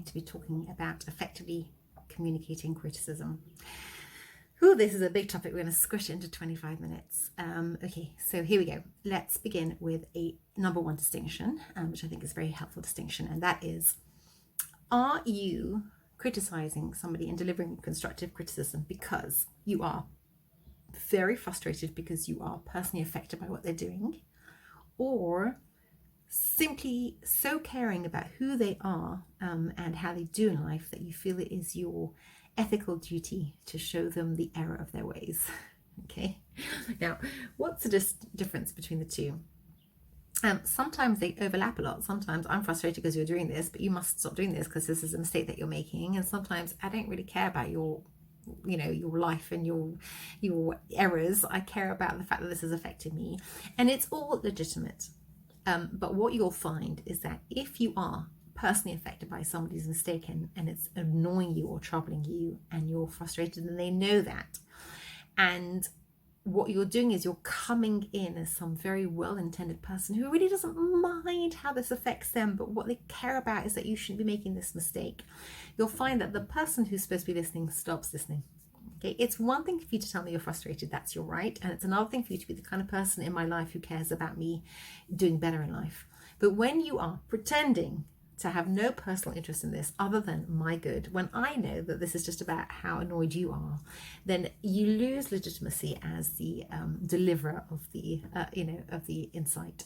to be talking about effectively communicating criticism. Ooh, this is a big topic. We're going to squish it into 25 minutes. Okay, so here we go. Let's begin with a number one distinction, which I think is a very helpful distinction, and that is, are you criticizing somebody and delivering constructive criticism because you are very frustrated because you are personally affected by what they're doing, or simply so caring about who they are and how they do in life that you feel it is your ethical duty to show them the error of their ways? Okay, now what's the difference between the two? Sometimes they overlap a lot. Sometimes I'm frustrated because you're doing this, but you must stop doing this because this is a mistake that you're making. And sometimes I don't really care about your life and your errors. I care about the fact that this has affected me, and it's all legitimate. But what you'll find is that if you are personally affected by somebody's mistake and it's annoying you or troubling you and you're frustrated and they know that, and what you're doing is you're coming in as some very well-intended person who really doesn't mind how this affects them, but what they care about is that you shouldn't be making this mistake, you'll find that the person who's supposed to be listening stops listening. Okay, it's one thing for you to tell me you're frustrated, that's your right, and it's another thing for you to be the kind of person in my life who cares about me doing better in life. But when you are pretending to have no personal interest in this other than my good, when I know that this is just about how annoyed you are, then you lose legitimacy as the deliverer of the of the insight.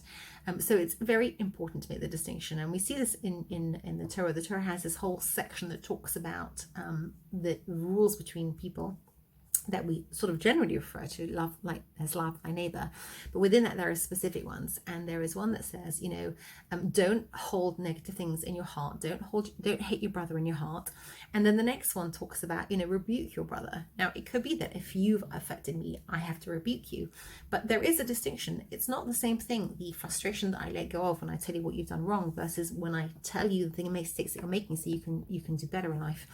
So it's very important to make the distinction, and we see this in the Torah. The Torah has this whole section that talks about the rules between people that we sort of generally refer to love thy neighbor, but within that there are specific ones, and there is one that says, don't hold negative things in your heart, don't hate your brother in your heart. And then the next one talks about, rebuke your brother. Now it could be that if you've affected me, I have to rebuke you, but there is a distinction. It's not the same thing, the frustration that I let go of when I tell you what you've done wrong versus when I tell you the mistakes that you're making so you can do better in life.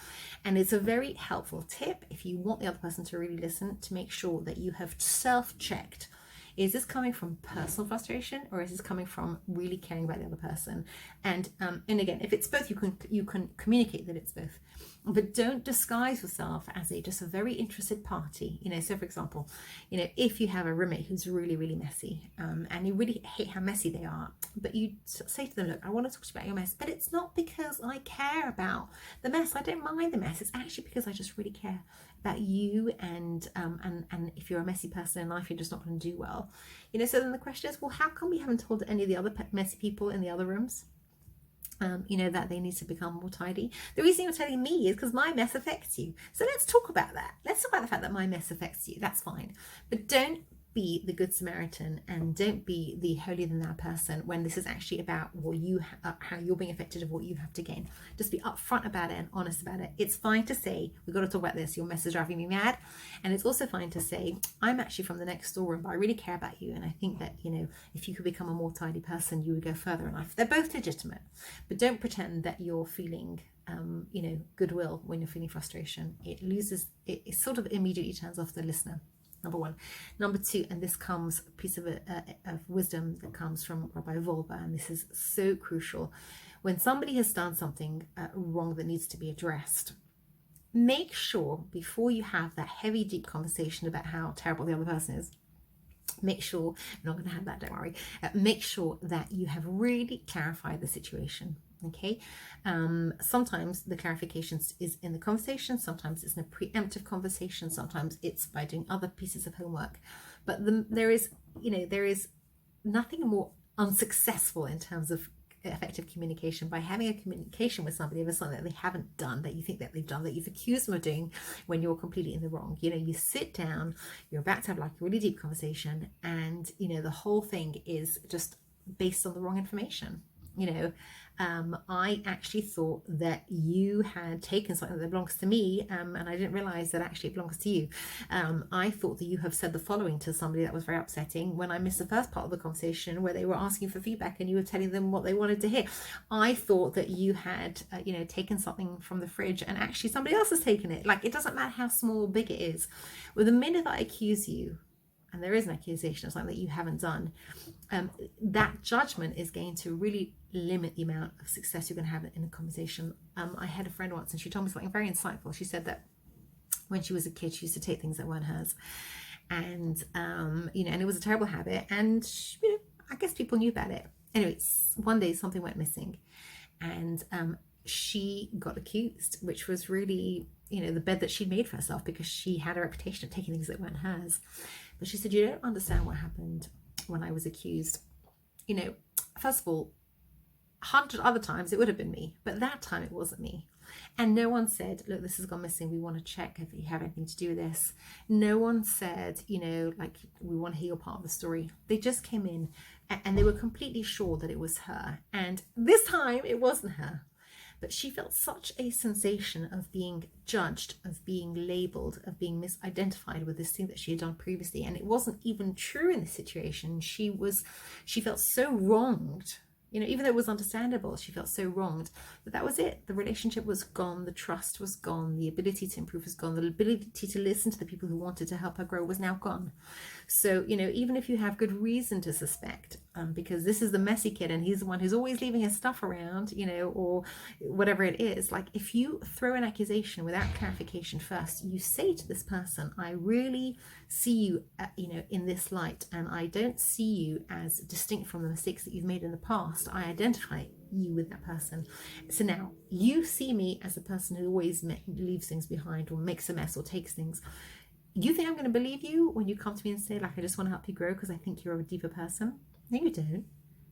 And it's a very helpful tip if you want the other person to really listen, to make sure that you have self-checked. Is this coming from personal frustration, or is this coming from really caring about the other person? And again, if it's both, you can communicate that it's both, but don't disguise yourself as just a very interested party. So for example, if you have a roommate who's really, really messy, and you really hate how messy they are, but you say to them, look, I want to talk to you about your mess, but it's not because I care about the mess. I don't mind the mess. It's actually because I just really care about you, and if you're a messy person in life, you're just not going to do well. So then the question is, well, how come we haven't told any of the other messy people in the other rooms that they need to become more tidy? The reason you're telling me is because my mess affects you. So let's talk about that. Let's talk about the fact that my mess affects you. That's fine. But don't be the Good Samaritan, and don't be the holier than thou person when this is actually about how you're being affected of what you have to gain. Just be upfront about it and honest about it. It's fine to say, we've got to talk about this, your mess is driving me mad. And it's also fine to say, I'm actually from the next door room, but I really care about you, and I think that if you could become a more tidy person, you would go further in life. They're both legitimate, but don't pretend that you're feeling goodwill when you're feeling frustration. It sort of immediately turns off the listener. Number one. Number two, and this comes a piece of wisdom that comes from Rabbi Volba, and this is so crucial. When somebody has done something wrong that needs to be addressed, make sure before you have that heavy, deep conversation about how terrible the other person is, make sure, we're not going to have that, don't worry, make sure that you have really clarified the situation. Okay, sometimes the clarification is in the conversation, sometimes it's in a preemptive conversation, sometimes it's by doing other pieces of homework, but there is nothing more unsuccessful in terms of effective communication by having a communication with somebody over something that they haven't done, that you think that they've done, that you've accused them of doing when you're completely in the wrong. You sit down, you're about to have like a really deep conversation, and the whole thing is just based on the wrong information. I actually thought that you had taken something that belongs to me, and I didn't realize that actually it belongs to you. I thought that you have said the following to somebody that was very upsetting when I missed the first part of the conversation where they were asking for feedback and you were telling them what they wanted to hear. I thought that you had taken something from the fridge and actually somebody else has taken it. Like, it doesn't matter how small or big it is. Well, the minute that I accuse you and there is an accusation of something that you haven't done, that judgment is going to really limit the amount of success you're going to have in a conversation. I had a friend once, and she told me something very insightful. She said that when she was a kid, she used to take things that weren't hers, and and it was a terrible habit, and I guess people knew about it. Anyways, one day something went missing, and she got accused, which was really the bed that she'd made for herself, because she had a reputation of taking things that weren't hers. But she said, you don't understand what happened when I was accused. First of all, 100 other times it would have been me, but that time it wasn't me. And no one said, look, this has gone missing, we want to check if you have anything to do with this. No one said, like, we want to hear your part of the story. They just came in and they were completely sure that it was her. And this time it wasn't her. But she felt such a sensation of being judged, of being labeled, of being misidentified with this thing that she had done previously. And it wasn't even true in this situation. She felt so wronged. Even though it was understandable, she felt so wronged. But that was it. The relationship was gone. The trust was gone. The ability to improve was gone. The ability to listen to the people who wanted to help her grow was now gone. So, even if you have good reason to suspect, because this is the messy kid and he's the one who's always leaving his stuff around, or whatever it is, like, if you throw an accusation without clarification first, you say to this person, I really see you, in this light, and I don't see you as distinct from the mistakes that you've made in the past. I identify you with that person. So now you see me as a person who always leaves things behind, or makes a mess, or takes things. You think I'm going to believe you when you come to me and say, like, I just want to help you grow because I think you're a deeper person? No, you don't.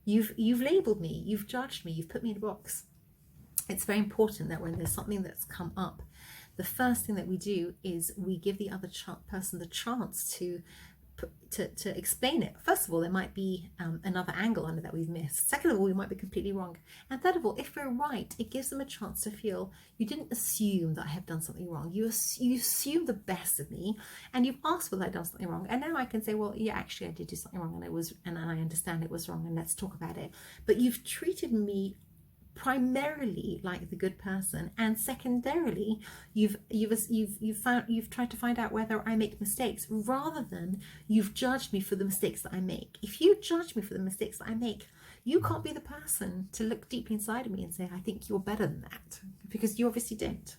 You've labeled me, you've judged me, you've put me in a box. It's very important that when there's something that's come up, the first thing that we do is we give the other person the chance to explain it. First of all, there might be another angle on it that we've missed. Second of all, we might be completely wrong. And third of all, if we're right, it gives them a chance to feel you didn't assume that I have done something wrong. You assume the best of me, and you've asked whether I've done something wrong. And now I can say, well, yeah, actually I did do something wrong, and I understand it was wrong, and let's talk about it. But you've treated me primarily like the good person, and secondarily you've tried to find out whether I make mistakes, rather than you've judged me for the mistakes that I make. If you judge me for the mistakes that I make, you can't be the person to look deeply inside of me and say, I think you're better than that, because you obviously don't,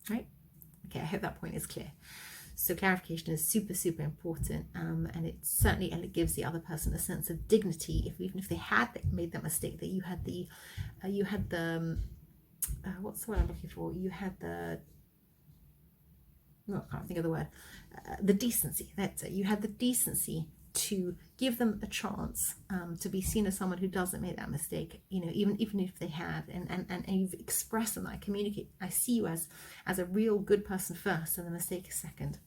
right? Okay, I hope that point is clear. So clarification is super, super important, and it gives the other person a sense of dignity, even if they had made that mistake, that you had the what's the word I'm looking for? I can't think of the word. The decency. That's it. You had the decency to give them a chance to be seen as someone who doesn't make that mistake, even if they have, and you've expressed them. I communicate, I see you as a real good person first, and the mistake is second.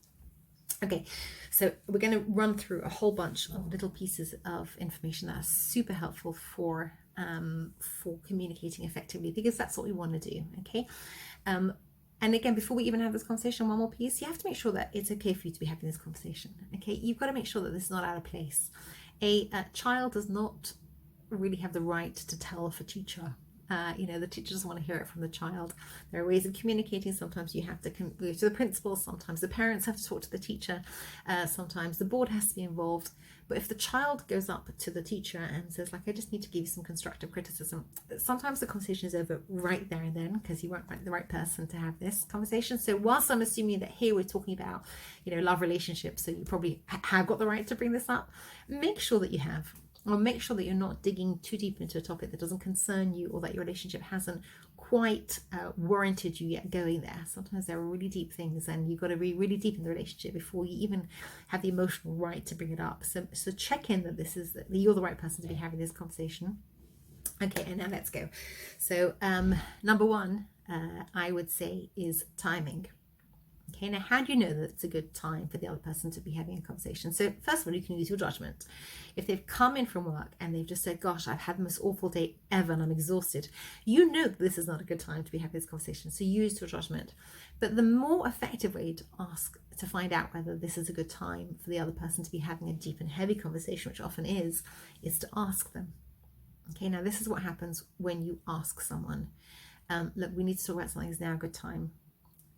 Okay, so we're going to run through a whole bunch of little pieces of information that are super helpful for communicating effectively, because that's what we want to do. Okay, and again, before we even have this conversation, one more piece: you have to make sure that it's okay for you to be having this conversation. Okay, you've got to make sure that this is not out of place. A child does not really have the right to tell off a teacher. The teacher doesn't want to hear it from the child. There are ways of communicating. Sometimes you have to go to the principal, sometimes the parents have to talk to the teacher, sometimes the board has to be involved. But if the child goes up to the teacher and says, like, I just need to give you some constructive criticism, sometimes the conversation is over right there and then, because you weren't the right person to have this conversation. So whilst I'm assuming that here we're talking about love relationships, so you probably have got the right to bring this up, make sure that you have. Or make sure that you're not digging too deep into a topic that doesn't concern you, or that your relationship hasn't quite warranted you yet going there. Sometimes there are really deep things, and you've got to be really deep in the relationship before you even have the emotional right to bring it up. So check in that you're the right person to be having this conversation. Okay, and now let's go. So number one, I would say, is timing. Okay, now how do you know that it's a good time for the other person to be having a conversation? So first of all, you can use your judgment. If they've come in from work and they've just said, gosh, I've had the most awful day ever and I'm exhausted, you know that this is not a good time to be having this conversation. So use your judgment. But the more effective way to ask to find out whether this is a good time for the other person to be having a deep and heavy conversation, which often is to ask them. Okay, now this is what happens when you ask someone, look, we need to talk about something, is now a good time?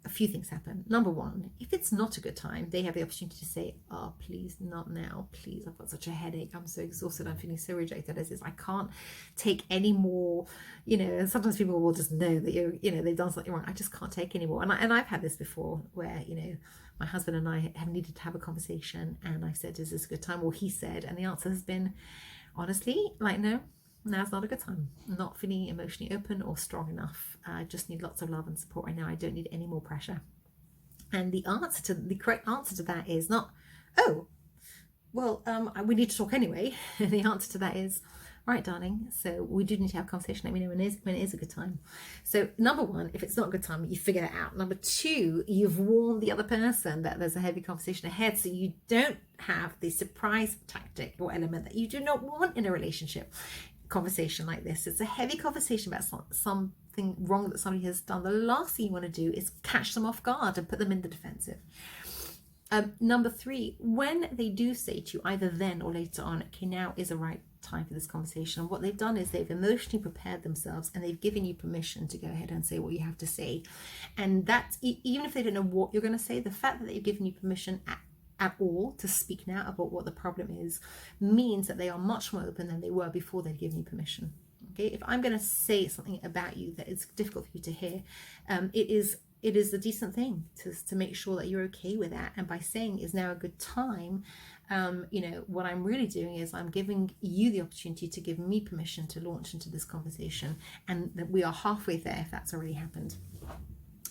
a few things happen. Number one, if it's not a good time, they have the opportunity to say, oh, please, not now. Please, I've got such a headache. I'm so exhausted. I'm feeling so rejected as is. I can't take any more, and sometimes people will just know that they've done something wrong. I just can't take anymore. And I've had this before where, my husband and I have needed to have a conversation, and I've said, is this a good time? Or he said, and the answer has been, honestly, like, no, now's not a good time. I'm not feeling emotionally open or strong enough. I just need lots of love and support right now. I don't need any more pressure. And the correct answer to that is not, oh, well, we need to talk anyway. The answer to that is, all right, darling, so we do need to have a conversation. Let me know when it is a good time. So number one, if it's not a good time, you figure that out. Number two, you've warned the other person that there's a heavy conversation ahead, so you don't have the surprise tactic or element that you do not want in a relationship conversation like this. It's a heavy conversation about something wrong that somebody has done. The last thing you want to do is catch them off guard and put them in the defensive. Number three, when they do say to you, either then or later on, okay, now is the right time for this conversation, what they've done is they've emotionally prepared themselves and they've given you permission to go ahead and say what you have to say. And that's, even if they don't know what you're going to say, the fact that they've given you permission at all to speak now about what the problem is means that they are much more open than they were before they'd given you permission. Okay, if I'm going to say something about you that is difficult for you to hear, it is a decent thing to make sure that you're okay with that. And by saying is now a good time, what I'm really doing is I'm giving you the opportunity to give me permission to launch into this conversation, and that we are halfway there if that's already happened.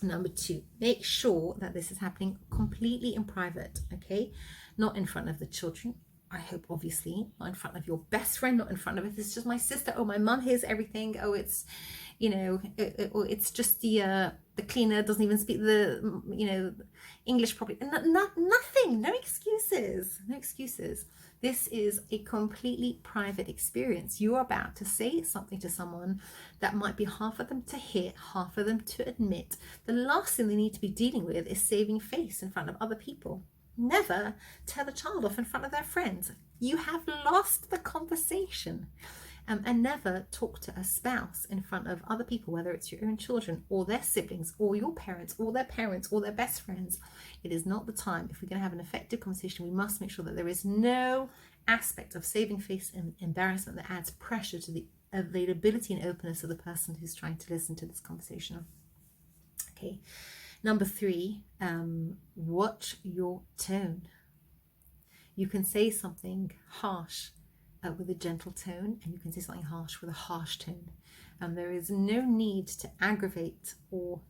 Number two, make sure that this is happening completely in private, okay? Not in front of the children. I hope, obviously, not in front of your best friend, not in front of, if it's just my sister, oh, my mum hears everything, oh, it's, or it's just the cleaner doesn't even speak the, English properly. Nothing, no excuses. This is a completely private experience. You're about to say something to someone that might be hard for them to hear, hard for them to admit. The last thing they need to be dealing with is saving face in front of other people. Never tell a child off in front of their friends. You have lost the conversation. And never talk to a spouse in front of other people, whether it's your own children or their siblings or your parents or their parents or their best friends. It is not the time. If we're going to have an effective conversation, we must make sure that there is no aspect of saving face and embarrassment that adds pressure to the availability and openness of the person who's trying to listen to this conversation. Okay. Number three, watch your tone. You can say something harsh with a gentle tone, and you can say something harsh with a harsh tone. There is no need to aggravate or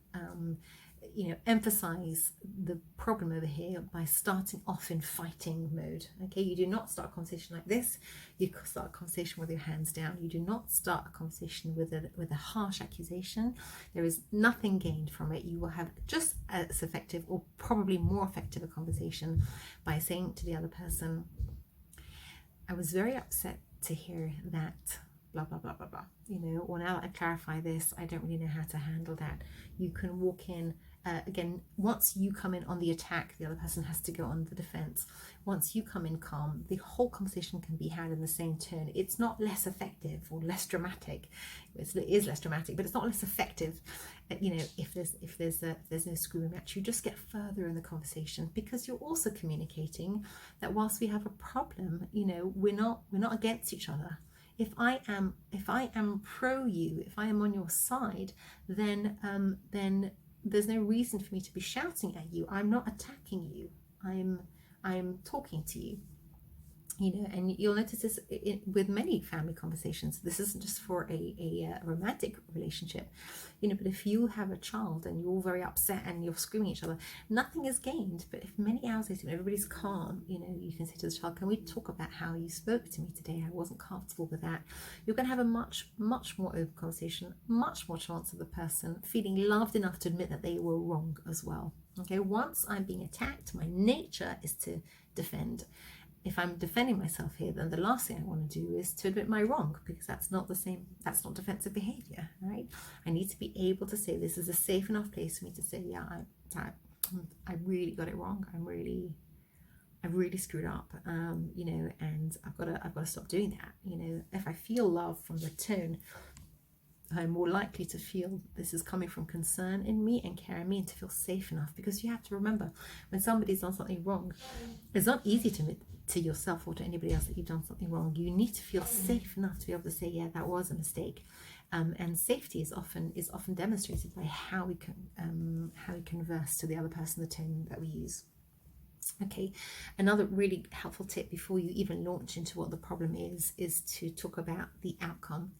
emphasize the problem over here by starting off in fighting mode. Okay, you do not start a conversation like this. You start a conversation with your hands down. You do not start a conversation with a harsh accusation. There is nothing gained from it. You will have just as effective, or probably more effective, a conversation by saying to the other person, I was very upset to hear that blah, blah, blah, blah, blah. Or now that I clarify this, I don't really know how to handle that. You can walk in, again, once you come in on the attack, the other person has to go on the defense. Once you come in calm, the whole conversation can be had in the same tone. It's not less effective or less dramatic. It is less dramatic, but it's not less effective. If there's no screaming match, you just get further in the conversation, because you're also communicating that whilst we have a problem, we're not against each other. If I am pro you, if I am on your side, then there's no reason for me to be shouting at you. I'm not attacking you. I'm talking to you. And you'll notice this with many family conversations. This isn't just for a romantic relationship, but if you have a child and you're all very upset and you're screaming at each other, nothing is gained. But if many hours later, when everybody's calm, you can say to the child, can we talk about how you spoke to me today? I wasn't comfortable with that. You're going to have a much, much more open conversation, much more chance of the person feeling loved enough to admit that they were wrong as well. Okay, once I'm being attacked, my nature is to defend. If I'm defending myself here, then the last thing I want to do is to admit my wrong, because that's not defensive behavior, right? I need to be able to say, this is a safe enough place for me to say, yeah, I really got it wrong. I really screwed up, and I've got to stop doing that. If I feel love from the tone, I'm more likely to feel this is coming from concern in me and care in me, and to feel safe enough. Because you have to remember, when somebody's done something wrong, it's not easy to admit to yourself or to anybody else that you've done something wrong. You need to feel safe enough to be able to say, yeah, that was a mistake. And safety is often demonstrated by how we converse to the other person, the tone that we use. Okay, another really helpful tip before you even launch into what the problem is to talk about the outcome.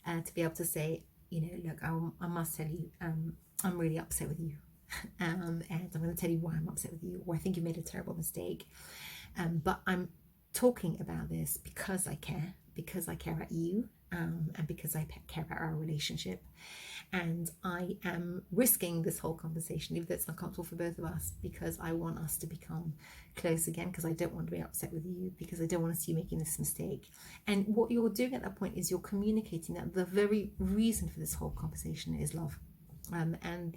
To be able to say, look, I must tell you, I'm really upset with you. And I'm going to tell you why I'm upset with you, or I think you made a terrible mistake. But I'm talking about this because I care about you, and because I care about our relationship. And I am risking this whole conversation, even though it's uncomfortable for both of us, because I want us to become close again, because I don't want to be upset with you, because I don't want to see you making this mistake. And what you're doing at that point is you're communicating that the very reason for this whole conversation is love. And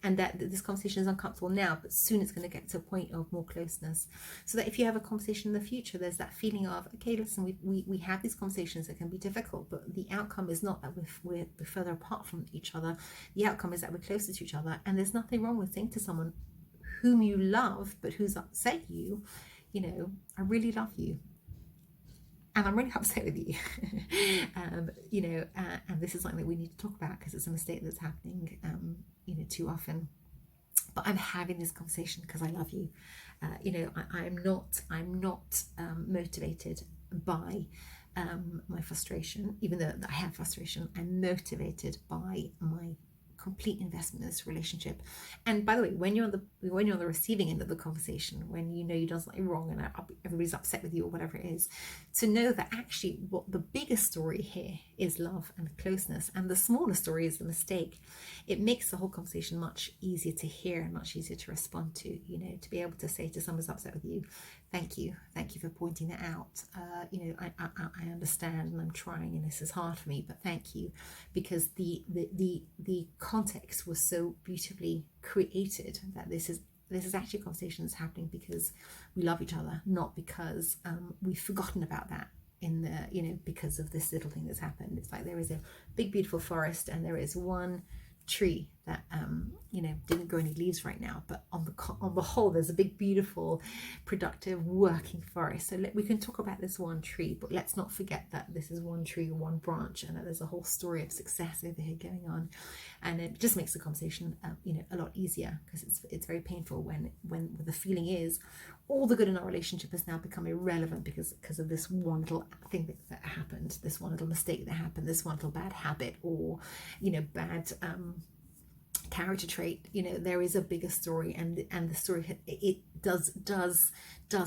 that this conversation is uncomfortable now, but soon it's going to get to a point of more closeness, so that if you have a conversation in the future, there's that feeling of, okay, listen, we have these conversations that can be difficult, but the outcome is not that we're further apart from each other. The outcome is that we're closer to each other, and there's nothing wrong with saying to someone whom you love but who's upset you, I really love you, and I'm really upset with you. And this is something that we need to talk about, because it's a mistake that's happening, too often. But I'm having this conversation because I love you. I'm not motivated by my frustration, even though I have frustration. I'm motivated by my complete investment in this relationship. And by the way, when you're on the receiving end of the conversation, when you've done something wrong and everybody's upset with you or whatever it is, to know that actually what the biggest story here is love and closeness, and the smaller story is the mistake, it makes the whole conversation much easier to hear and much easier to respond to. To be able to say to someone who's upset with you, thank you for pointing that out. I understand, and I'm trying, and this is hard for me, but thank you, because the context was so beautifully created that this is actually a conversation that's happening because we love each other, not because we've forgotten about that because of this little thing that's happened. It's like there is a big beautiful forest, and there is one tree that didn't grow any leaves right now, but on the whole there's a big beautiful productive working forest. So we can talk about this one tree, but let's not forget that this is one tree, one branch, and that there's a whole story of success over here going on. And it just makes the conversation a lot easier, because it's very painful when the feeling is all the good in our relationship has now become irrelevant because of this one little thing that happened, this one little mistake that happened, this one little bad habit, or bad character trait. There is a bigger story, and the story, it does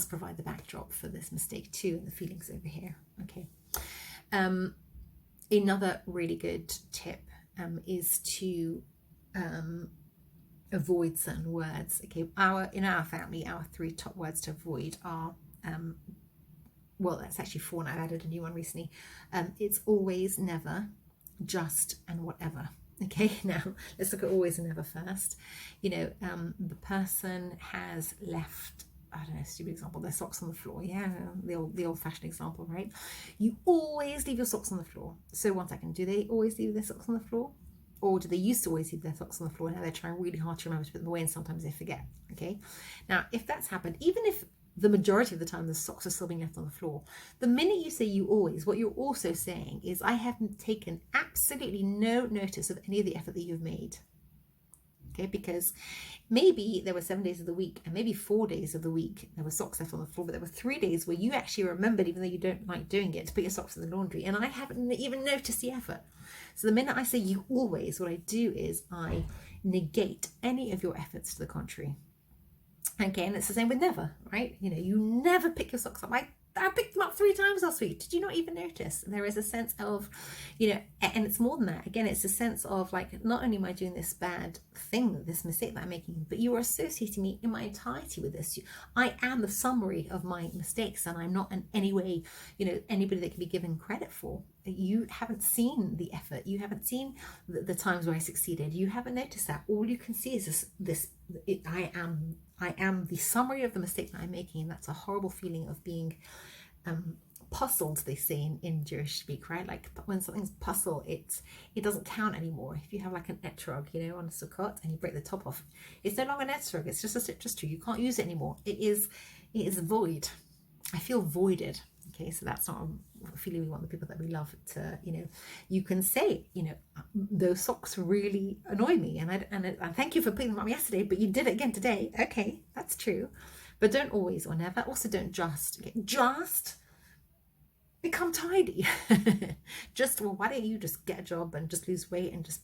provide the backdrop for this mistake too, and the feelings over here. Okay. Another really good tip is to avoid certain words. Okay, in our family, our 3 top words to avoid are well, that's actually 4 now. I've added a new one recently. It's always, never, just, and whatever. Okay, now let's look at always and never first. The person has left, I don't know, stupid example, their socks on the floor. Yeah, the old-fashioned example, right? You always leave your socks on the floor. So 1 second, do they always leave their socks on the floor? Or do they used to always leave their socks on the floor, and now they're trying really hard to remember to put them away, and sometimes they forget? Okay, now if that's happened, even if the majority of the time the socks are still being left on the floor, the minute you say you always, what you're also saying is, I haven't taken absolutely no notice of any of the effort that you've made. Okay, because maybe there were 7 days of the week, and maybe 4 days of the week there were socks left on the floor, but there were 3 days where you actually remembered, even though you don't like doing it, to put your socks in the laundry, and I haven't even noticed the effort. So the minute I say you always, what I do is I negate any of your efforts to the contrary. Okay, and it's the same with never, right? You never pick your socks up. I picked them up 3 times last week. Did you not even notice? There is a sense of, and it's more than that. Again, it's a sense of, like, not only am I doing this bad thing, this mistake that I'm making, but you are associating me in my entirety with this. I am the summary of my mistakes, and I'm not in any way, anybody that can be given credit for. You haven't seen the effort. You haven't seen the times where I succeeded. You haven't noticed that. All you can see is I am the summary of the mistake that I'm making, and that's a horrible feeling of being puzzled, they say in Jewish speak, right? Like when something's puzzle, it doesn't count anymore. If you have like an etrog, on a sukkot, and you break the top off, it's no longer an etrog. It's just a citrus tree. You can't use it anymore. It is void. I feel voided. Okay, so that's not a feeling we want the people that we love to, you can say, those socks really annoy me, and I thank you for putting them on yesterday, but you did it again today. Okay, that's true. But don't always or never. Also, don't just become tidy. Why don't you just get a job and just lose weight and just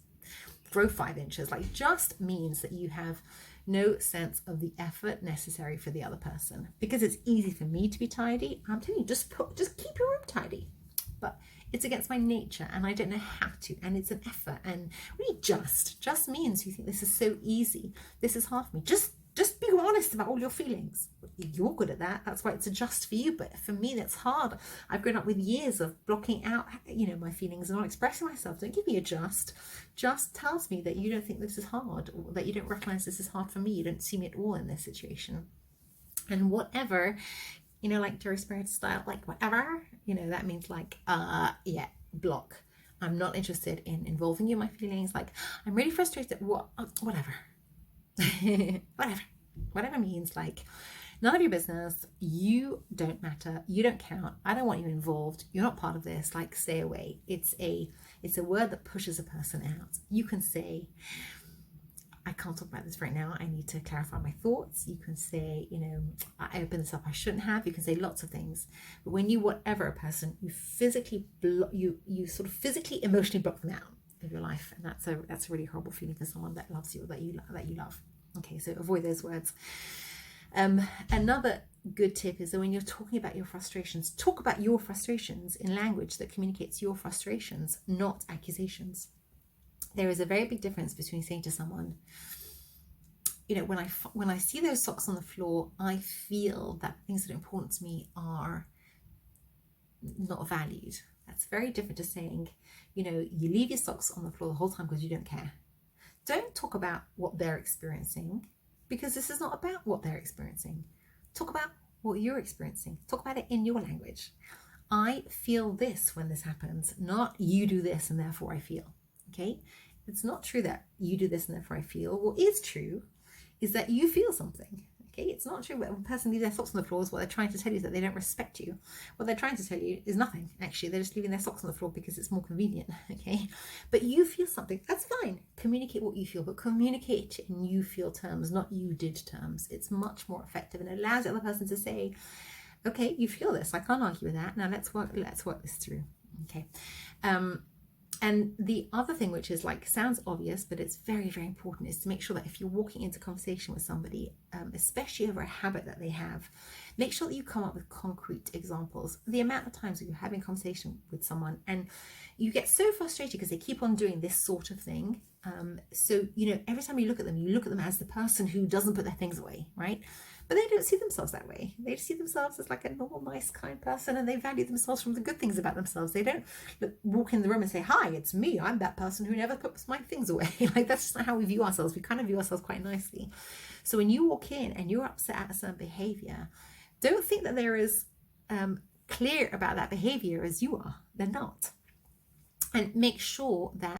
grow 5 inches? Like, just means that you have no sense of the effort necessary for the other person. Because it's easy for me to be tidy, I'm telling you, just keep your room tidy. But it's against my nature, and I don't know how to, and it's an effort. And really, just means you think this is so easy, this is hard for me. Just be honest about all your feelings. You're good at that. That's why it's a just for you. But for me, that's hard. I've grown up with years of blocking out, my feelings and not expressing myself. Don't give me a just. Just tells me that you don't think this is hard, or that you don't recognize this is hard for me. You don't see me at all in this situation. And whatever, like Jerry Springer style, like whatever, that means like, block. I'm not interested in involving you in my feelings. Like, I'm really frustrated. Whatever. whatever means like none of your business, you don't matter, you don't count, I don't want you involved, you're not part of this, like, stay away. It's a word that pushes a person out. You can say, I can't talk about this right now, I need to clarify my thoughts. You can say, I opened this up, I shouldn't have. You can say lots of things. But when you whatever a person, you physically you sort of physically emotionally block them out of your life, and that's a really horrible feeling for someone that loves you or that you love. Okay, so avoid those words. Another good tip is that when you're talking about your frustrations, talk about your frustrations in language that communicates your frustrations, not accusations. There is a very big difference between saying to someone, when I see those socks on the floor, I feel that things that are important to me are not valued. That's very different to saying, you leave your socks on the floor the whole time because you don't care. Don't talk about what they're experiencing, because this is not about what they're experiencing. Talk about what you're experiencing. Talk about it in your language. I feel this when this happens, not you do this and therefore I feel. Okay? It's not true that you do this and therefore I feel. What is true is that you feel something. Okay, it's not true when a person leaves their socks on the floor. What they're trying to tell you is that they don't respect you. What they're trying to tell you is nothing. Actually, they're just leaving their socks on the floor because it's more convenient. Okay, but you feel something. That's fine. Communicate what you feel, but communicate in you feel terms, not you did terms. It's much more effective and allows the other person to say, "Okay, you feel this. I can't argue with that. Now let's work this through." Okay. And the other thing, which is like sounds obvious, but it's very, very important, is to make sure that if you're walking into conversation with somebody, especially over a habit that they have, make sure that you come up with concrete examples. The amount of times that you're having a conversation with someone and you get so frustrated because they keep on doing this sort of thing. So, every time you look at them as the person who doesn't put their things away, right? But they don't see themselves that way. They see themselves as like a normal, nice, kind person, and they value themselves from the good things about themselves. They don't walk in the room and say, "Hi, it's me. I'm that person who never puts my things away." Like, that's just not how we view ourselves. We kind of view ourselves quite nicely. So when you walk in and you're upset at a certain behavior, don't think that they're as clear about that behavior as you are. They're not. And make sure that